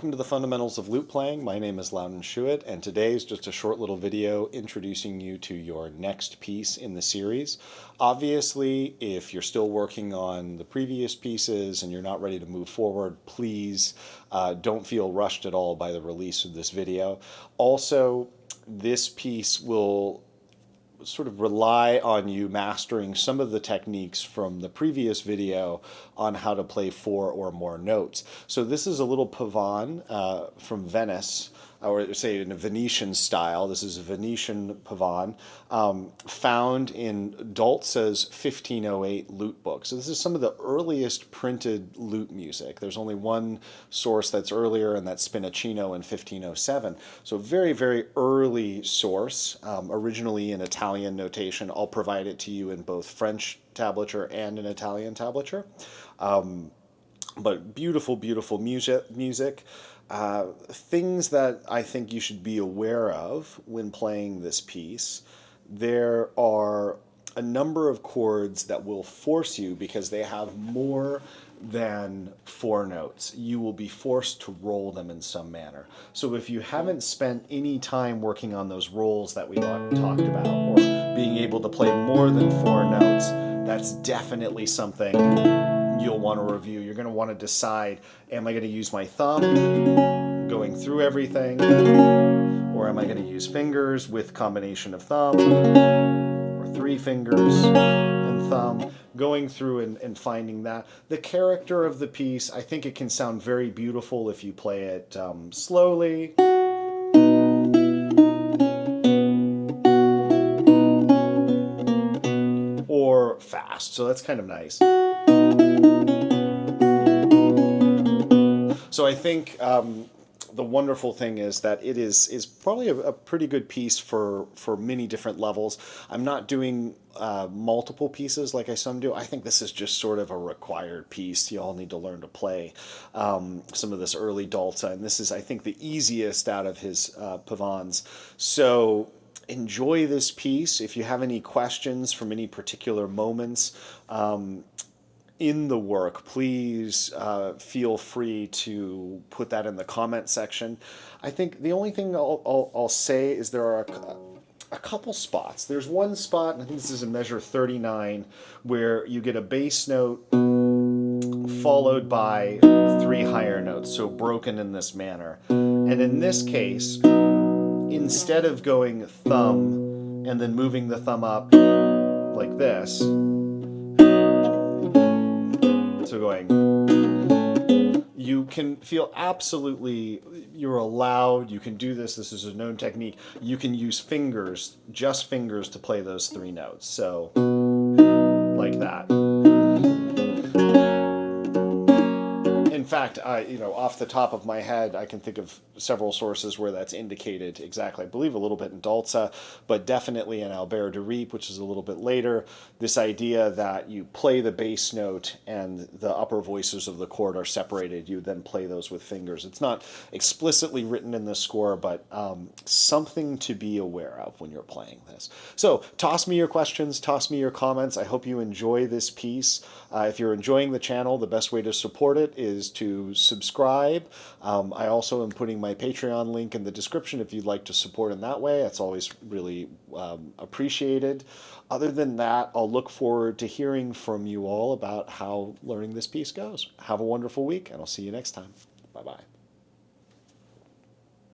welcome to the Fundamentals of Lute Playing. My name is Laudon Schuett, and today is just a short little video introducing you to your next piece in the series. Obviously, if you're still working on the previous pieces and you're not ready to move forward, please don't feel rushed at all by the release of this video. Also, this piece will sort of rely on you mastering some of the techniques from the previous video on how to play 4 or more notes. So this is a little Pavane from Venice, or say in a Venetian style. This is a Venetian Pavane found in Dalza's 1508 lute book. So this is some of the earliest printed lute music. There's only one source that's earlier, and that's Spinacino in 1507. So very, very early source, originally in Italian notation. I'll provide it to you in both French tablature and in Italian tablature. But beautiful, beautiful music. Things that I think you should be aware of when playing this piece. There are a number of chords that will force you, because they have more than 4 notes. You will be forced to roll them in some manner. So if you haven't spent any time working on those rolls that we talked about, or being able to play more than 4 notes, that's definitely something you'll want to review. You're going to want to decide, am I going to use my thumb going through everything, or am I going to use fingers with combination of thumb, or 3 fingers and thumb, going through and finding that. The character of the piece, I think it can sound very beautiful if you play it slowly, or fast. So that's kind of nice. So I think the wonderful thing is that it is probably a pretty good piece for many different levels. I'm not doing multiple pieces like I some do. I think this is just sort of a required piece. You all need to learn to play some of this early Dalza, and this is, I think, the easiest out of his Pavanes. So enjoy this piece. If you have any questions from any particular moments in the work, please feel free to put that in the comment section. I think the only thing I'll say is there are a couple spots. There's one spot, and I think this is in measure 39, where you get a bass note followed by 3 higher notes, so broken in this manner. And in this case, instead of going thumb and then moving the thumb up like this, so going, you can feel absolutely, you're allowed, you can do this, this is a known technique. You can use fingers, just fingers, to play those 3 notes. So, like that. In fact, off the top of my head, I can think of several sources where that's indicated exactly. I believe a little bit in Dalza, but definitely in Albert de Riep, which is a little bit later. This idea that you play the bass note and the upper voices of the chord are separated. You then play those with fingers. It's not explicitly written in the score, but something to be aware of when you're playing this. So toss me your questions, toss me your comments. I hope you enjoy this piece. If you're enjoying the channel, the best way to support it is to subscribe. I also am putting my Patreon link in the description if you'd like to support in that way. That's always really appreciated. Other than that, I'll look forward to hearing from you all about how learning this piece goes. Have a wonderful week, and I'll see you next time. Bye-bye.